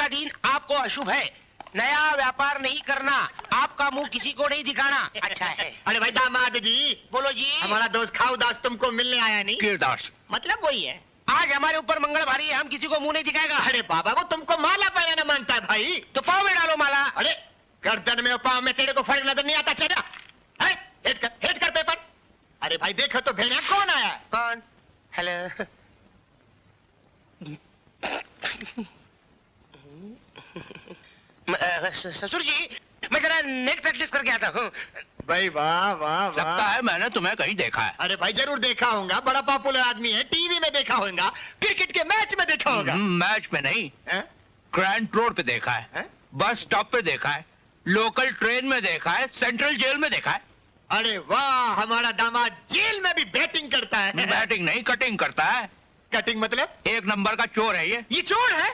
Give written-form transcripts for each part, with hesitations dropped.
का दिन आपको अशुभ है। नया व्यापार नहीं करना, आपका मुंह किसी को नहीं दिखाना अच्छा है। अरे भाई दामाद जी, बोलो जी। हमारा दोस्त खाऊ दास तुमको मिलने आया नहीं? किस दास? मतलब वही है। आज हमारे ऊपर मंगल भारी है, हम किसी को मुंह नहीं दिखाएगा। अरे बाबा, वो तुमको माला पहनाना मांगता है भाई। तो पाँव में डालो माला। अरे गर्दन में और पाँव में तेरे को फर्क नजर नहीं आता? चला हेड कर पेपर। अरे भाई देखो तो भेड़िया कौन आया? कौन? हेलो। ससुर जी, मैं जरा नेट प्रैक्टिस करके आता हूँ। भाई वाह वाह लगता वाह। है मैंने तुम्हें कहीं देखा है। अरे भाई जरूर देखा होगा, बड़ा पॉपुलर आदमी है, टीवी में देखा होगा, क्रिकेट के मैच में देखा होगा। मैच में नहीं, हैं? ग्रैंड रोड पे देखा है, हैं? बस स्टॉप पे देखा है, लोकल ट्रेन में देखा है, सेंट्रल जेल में देखा है। अरे वाह, हमारा दामाद जेल में भी बैटिंग करता है। बैटिंग नहीं, कटिंग करता है। कटिंग मतलब? एक नंबर का चोर है ये चोर है?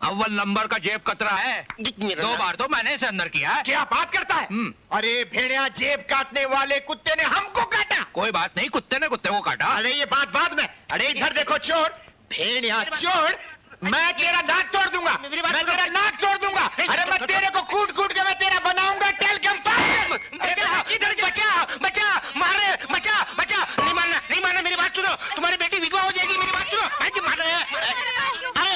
अव्वल नंबर का जेब कतरा है। 2 बार तो मैंने इसे अंदर किया है। क्या बात करता है? अरे भेड़िया, जेब काटने वाले कुत्ते ने हमको काटा। कोई बात नहीं, कुत्ते ने कुत्ते को काटा। अरे ये बात बाद में। अरे इधर देखो चोर, भेड़िया चोर, मैं तेरा नाक तोड़ दूंगा, मैं तेरा नाक तोड़ दूंगा। अरे मैं तेरे को कूट कूट के मैं तेरा बनाऊंगा टेलकम। बचा बचा, मारे बचा बचा। नहीं मानना मेरी बात सुनो, तुम्हारी बेटी विधवा हो जाएगी, मेरी बात सुनो। अरे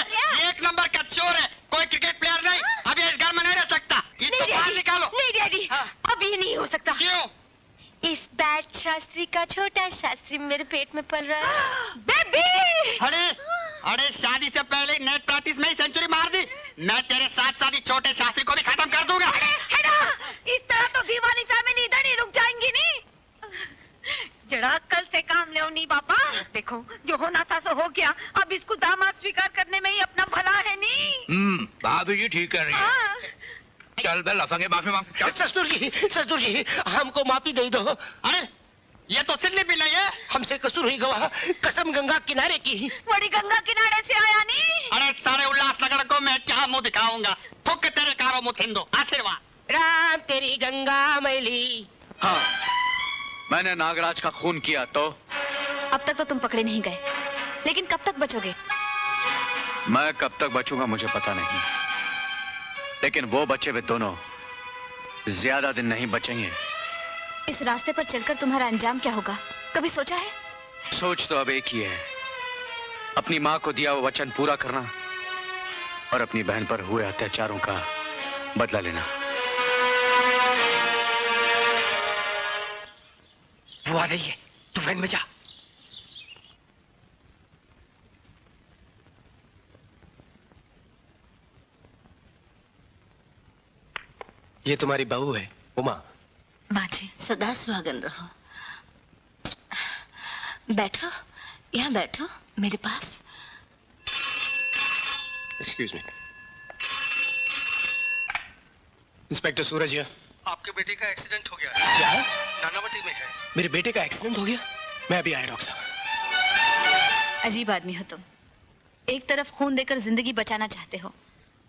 एक नंबर का चोर है, कोई क्रिकेट प्लेयर नहीं, अभी इस घर में नहीं रह सकता। इसको बाहर निकालो। नहीं डैडी, अब ये नहीं हो सकता। क्यों? इस बैट शास्त्री का छोटा शास्त्री मेरे पेट में पल रहा है। बेबी! अरे शादी से पहले नेट प्रैक्टिस में ही सेंचुरी मार दी। मैं तेरे साथ साथ ही छोटे शास्त्री को भी खत्म कर दूंगा। इस तरह तो दीवानी फैमिली इधर ही रुक जाएंगी नहीं। जरा कल से काम ले नहीं बापा। देखो जो होना था सो हो गया, अब इसको दामाद स्वीकार करने में ही अपना भला है नहीं। भाभी जी ठीक कह रही है। चल बे लफंगे, माफी मांग। ससुर जी हमको माफी दे दो। अरे ये तो सिल्ली भी नहीं है। हमसे कसूर हुई गवाह, कसम गंगा किनारे की। बड़ी गंगा किनारे से आया नहीं। अरे सारे उल्लासनगर को मैं क्या मुंह दिखाऊंगा? थुक तेरे कारो मुंह थिंदो। आशीर्वाद। राम तेरी गंगा मैली। हाँ, मैंने नागराज का खून किया तो? अब तक तो तुम पकड़े नहीं गए, लेकिन कब तक बचोगे? मैं कब तक बचूंगा मुझे पता नहीं, लेकिन वो बचे हुए दोनों ज्यादा दिन नहीं बचेंगे। इस रास्ते पर चलकर तुम्हारा अंजाम क्या होगा, कभी सोचा है? सोच तो अब एक ही है, अपनी माँ को दिया वो वचन पूरा करना और अपनी बहन पर हुए अत्याचारों का बदला लेना। वो आ रही है, तू वैन में जा। ये तुम्हारी बहू है उमा। माँ जी सदा सुहागन रहो। बैठो, यहाँ बैठो मेरे पास। Excuse me. इंस्पेक्टर सूरज है। आपके बेटे का एक्सीडेंट हो गया है। क्या? नानावटी में है। मेरे बेटे का एक्सीडेंट हो गया? मैं अभी आया डॉक्टर साहब। अजीब आदमी हो तुम। एक तरफ खून देकर जिंदगी बचाना चाहते हो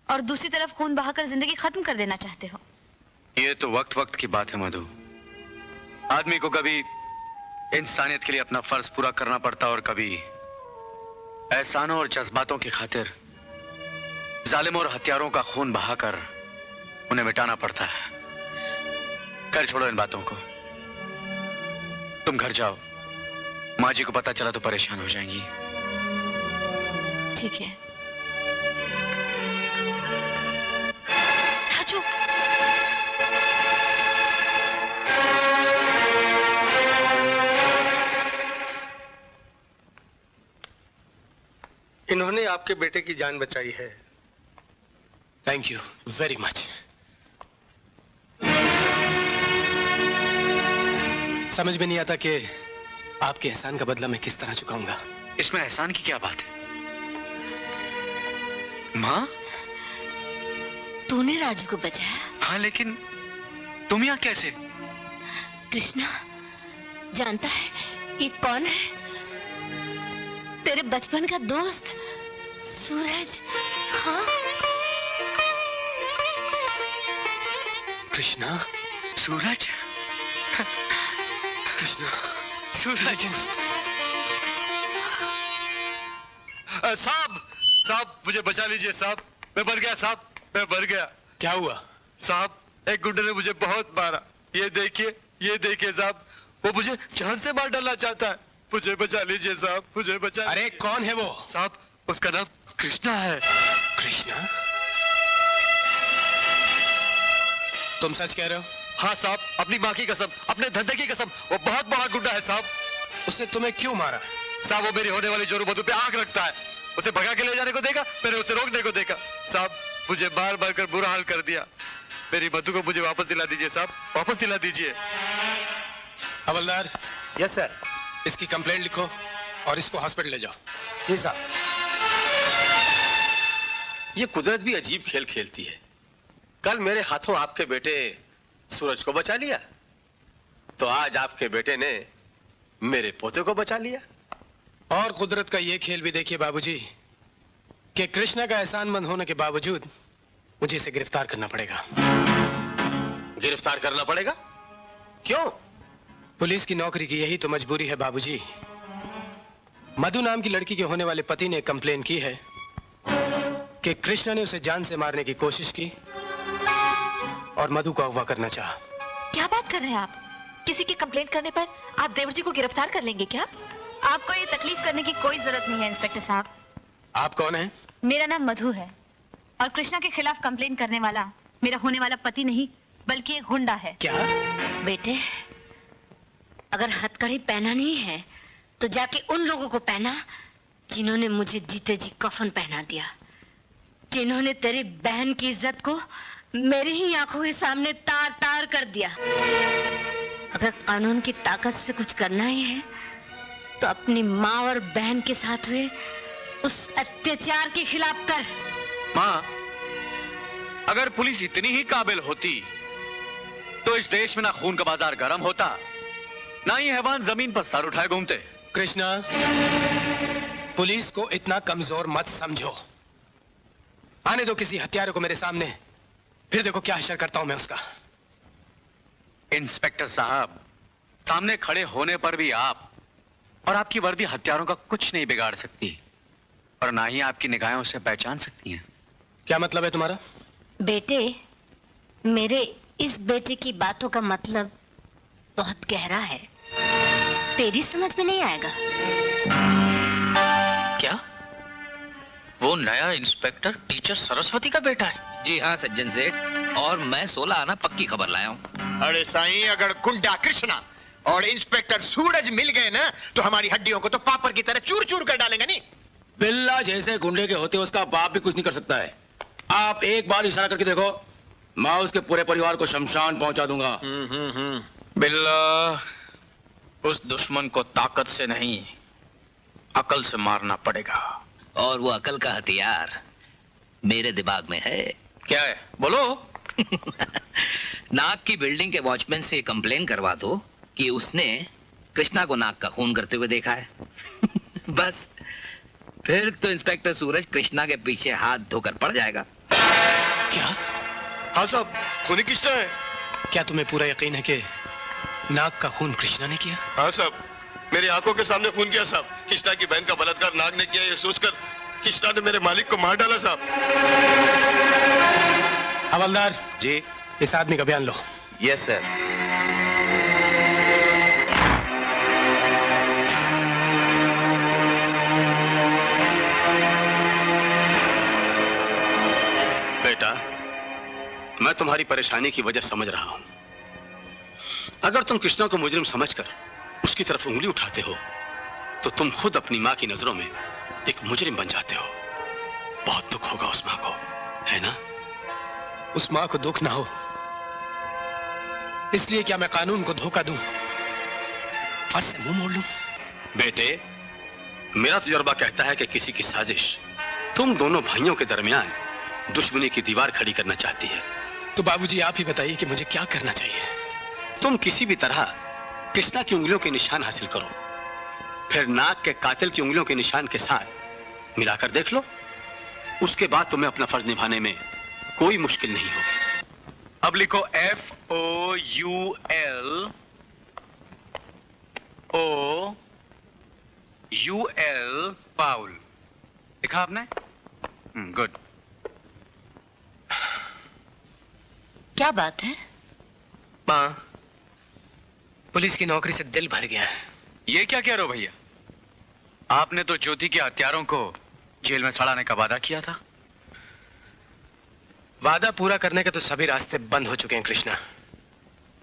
और दूसरी तरफ खून बहाकर जिंदगी खत्म कर देना चाहते हो। ये तो वक्त वक्त की बात है मधु। आदमी को कभी इंसानियत के लिए अपना फर्ज पूरा करना पड़ता और कभी एहसानों और जज्बातों की खातिर जालिमों और हत्यारों का खून बहाकर उन्हें मिटाना पड़ता है। कर छोड़ो इन बातों को, तुम घर जाओ। माँ जी को पता चला तो परेशान हो जाएंगी। ठीक है राजू। इन्होंने आपके बेटे की जान बचाई है। Thank you very much. समझ में नहीं आता कि आपके एहसान का बदला मैं किस तरह चुकाऊंगा। इसमें एहसान की क्या बात है? माँ, तूने राजू को बचाया? हाँ, लेकिन तुम यहाँ कैसे? कृष्णा जानता है ये कौन है? तेरे बचपन का दोस्त सूरज। हाँ कृष्णा। सूरज? कृष्णा सूरज। साहब मुझे बचा लीजिए साहब। मैं मर गया साहब, मैं मर गया। क्या हुआ? साहब एक गुंडे ने मुझे बहुत मारा। ये देखिए साहब, वो मुझे जान से मार डालना चाहता है। मुझे बचा लीजिए साहब, मुझे बचा। अरे कौन है वो? साहब उसका नाम कृष्णा है। कृष्णा? तुम सच कह रहे हो? हाँ साहब, अपनी माँ की कसम, अपने धंधे की कसम, वो बहुत बड़ा गुंडा है साहब। उसने तुम्हें क्यों मारा? साहब वो मेरी होने वाली जोरू मधु पे आग रखता है। उसे भगा के ले जाने को देखा, मैंने उसे रोकने को देखा। साहब मुझे मार मार कर बुरा हाल कर दिया। मेरी मधु को मुझे वापस दिला दीजिए साहब, वापस दिला दीजिए। हवलदार, यस सर। इसकी कंप्लेंट लिखो और इसको हॉस्पिटल ले जाओ। जी साहब। ये कुदरत भी अजीब खेल खेलती है। कल मेरे हाथों आपके बेटे सूरज को बचा लिया, तो आज आपके बेटे ने मेरे पोते को बचा लिया। और कुदरत का ये खेल भी देखिए बाबूजी, कि कृष्णा का एहसानमंद होने के बावजूद मुझे इसे गिरफ्तार करना पड़ेगा। गिरफ्तार करना पड़ेगा? क्यों? पुलिस की नौकरी की यही तो मजबूरी है बाबूजी। मधु नाम की लड़की के होने वाले पति ने कंप्लेन की है कि कृष्णा ने उसे जान से मारने की कोशिश की और मधु को अगवा करना चाहा। क्या बात कर रहे हैं आप? किसी की कंप्लेंट करने पर आप देवर जी को गिरफ्तार कर लेंगे क्या? आपको ये तकलीफ करने की कोई जरूरत नहीं है इंस्पेक्टर साहब। आप कौन हैं? मेरा नाम मधु है और कृष्णा के खिलाफ कंप्लेन करने वाला मेरा होने वाला पति नहीं बल्कि एक गुंडा है। क्या? बेटे, अगर हथकड़ी पहना नहीं है तो जाके उन लोगों को पहना जिन्होंने मुझे जीते जी कफन पहना दिया, जिन्होंने तेरी बहन की इज्जत को मेरी ही आंखों के सामने तार तार कर दिया। अगर कानून की ताकत से कुछ करना ही है तो अपनी माँ और बहन के साथ हुए उस अत्याचार के खिलाफ कर। माँ, अगर पुलिस इतनी ही काबिल होती तो इस देश में ना खून का बाजार गर्म होता, ना ही हैवान जमीन पर सर उठाए घूमते। कृष्णा, पुलिस को इतना कमजोर मत समझो। आने दो किसी हत्यारे को मेरे सामने, फिर देखो क्या हशर करता हूं मैं उसका। इंस्पेक्टर साहब, सामने खड़े होने पर भी आप और आपकी वर्दी हत्यारों का कुछ नहीं बिगाड़ सकती और ना ही आपकी निगाहें उसे पहचान सकती हैं। क्या मतलब है तुम्हारा? बेटे, मेरे इस बेटे की बातों का मतलब बहुत गहरा है, तेरी समझ में नहीं आएगा। क्या वो नया इंस्पेक्टर टीचर सरस्वती का बेटा है? जी हाँ सज्जन सेठ, और मैं 16 आना पक्की खबर लाया हूँ। अरे साईं, अगर गुंडा कृष्णा और इंस्पेक्टर सूरज मिल गए ना तो हमारी हड्डियों को तो पापड़ की तरह चूर चूर कर डालेंगे। नहीं, बिल्ला जैसे गुंडे के होते उसका बाप भी कुछ नहीं कर सकता है। आप एक बार इशारा करके देखो, मैं उसके पूरे परिवार को शमशान पहुंचा दूंगा। बिल्ला, उस दुश्मन को ताकत से नहीं अकल से मारना पड़ेगा। और वो अकल का हथियार मेरे दिमाग में है। क्या है बोलो? नाग की बिल्डिंग के वॉचमैन से कंप्लेन करवा दो कि उसने कृष्णा को नाग का खून करते हुए देखा है। बस फिर तो इंस्पेक्टर सूरज कृष्णा के पीछे हाथ धोकर पड़ जाएगा। क्या? हाँ साहब, खूनी कृष्णा है। क्या तुम्हें पूरा यकीन है कि नाग का खून कृष्णा ने किया? हाँ साहब, मेरी आंखों के सामने खून किया साहब। कृष्णा की बहन का बलात्कार नाग ने किया, ये सोचकर कृष्णा ने मेरे मालिक को मार डाला साहब। हवलदार जी। इस आदमी का बयान लो। Yes sir. बेटा, मैं तुम्हारी परेशानी की वजह समझ रहा हूं। अगर तुम कृष्णा को मुजरिम समझकर उसकी तरफ उंगली उठाते हो तो तुम खुद अपनी मां की नजरों में एक मुजरिम बन जाते हो। बहुत दुख होगा उस मां को, है ना? उस मां को दुख ना हो इसलिए क्या मैं कानून को धोखा दूं, फर्ज से मुंह मोड़ लूं? बेटे, मेरा तजुर्बा कहता है कि किसी की साजिश तुम दोनों भाइयों के दरमियान दुश्मनी की दीवार खड़ी करना चाहती है। तो बाबूजी आप ही बताइए कि मुझे क्या करना चाहिए? तुम किसी भी तरह कृष्णा की उंगलियों के निशान हासिल करो, फिर नाग के कातिल की उंगलियों के निशान के साथ मिलाकर देख लो। उसके बाद तुम्हें अपना फर्ज निभाने में कोई मुश्किल नहीं होगी। अब लिखो FOUL फाउल। लिखा आपने? गुड। क्या बात है? माँ, पुलिस की नौकरी से दिल भर गया है। ये क्या कह रहे हो भैया? आपने तो ज्योति के हत्यारों को जेल में सड़ाने का वादा किया था। वादा पूरा करने के तो सभी रास्ते बंद हो चुके हैं कृष्णा।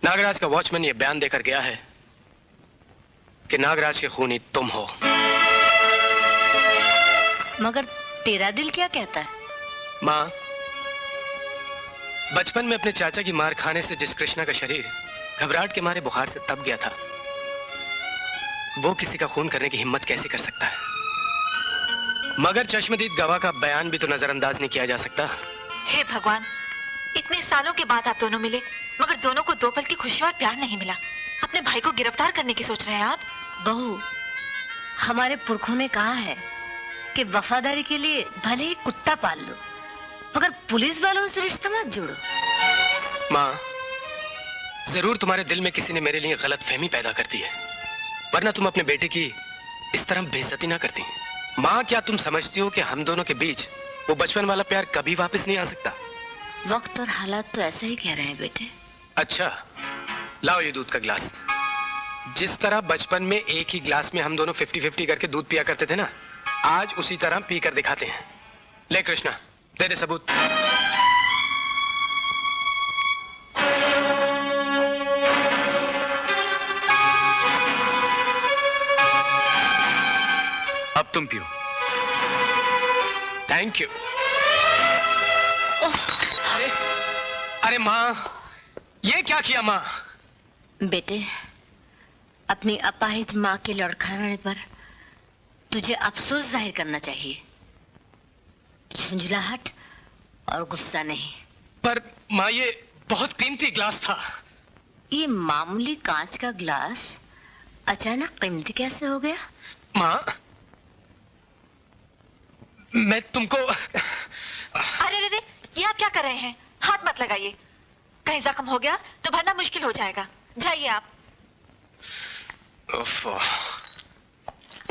नागराज का वॉचमैन ये बयान देकर गया है कि नागराज के खूनी तुम हो। मगर तेरा दिल क्या कहता है? माँ, बचपन में अपने चाचा की मार खाने से जिस कृष्णा का शरीर घबराहट के मारे बुखार से तप गया था, वो किसी का खून करने की हिम्मत कैसे कर सकता है? मगर चश्मदीद गवाह का बयान भी तो नजरअंदाज नहीं किया जा सकता। हे भगवान, इतने सालों के बाद आप दोनों मिले, मगर दोनों को 2 पल की खुशी और प्यार नहीं मिला। अपने भाई को गिरफ्तार करने की सोच रहे हैं आप? बहू, हमारे पुरखों ने कहा है कि वफादारी के लिए भले ही कुत्ता पाल लो, मगर पुलिस वालों से रिश्ता मत जोड़ो। माँ, जरूर तुम्हारे दिल में किसी ने मेरे लिए गलत फहमी पैदा कर दी है, वरना तुम अपने बेटे की इस तरह बेइज्जती ना करती। माँ, क्या तुम समझती हो कि हम दोनों के बीच वो बचपन वाला प्यार कभी वापस नहीं आ सकता? वक्त और हालात तो ऐसे ही कह रहे हैं बेटे। अच्छा, लाओ ये दूध का गिलास। जिस तरह बचपन में एक ही गिलास में हम दोनों 50-50 करके दूध पिया करते थे ना, आज उसी तरह पी कर दिखाते हैं। ले कृष्णा, दे दे सबूत। अब तुम पियो। Thank you. अरे, अरे माँ, ये क्या किया माँ? बेटे, अपनी अपाहिज माँ के लड़खड़ाने पर तुझे अफसोस जाहिर करना चाहिए, झुंझलाहट और गुस्सा नहीं। पर माँ, ये बहुत कीमती ग्लास था। ये मामूली कांच का ग्लास अचानक कीमती कैसे हो गया? माँ, मैं तुमको... अरे रे, ये आप क्या कर रहे हैं? हाथ मत लगाइए, कहीं जख्म हो गया तो भरना मुश्किल हो जाएगा। जाइए आप। उफ।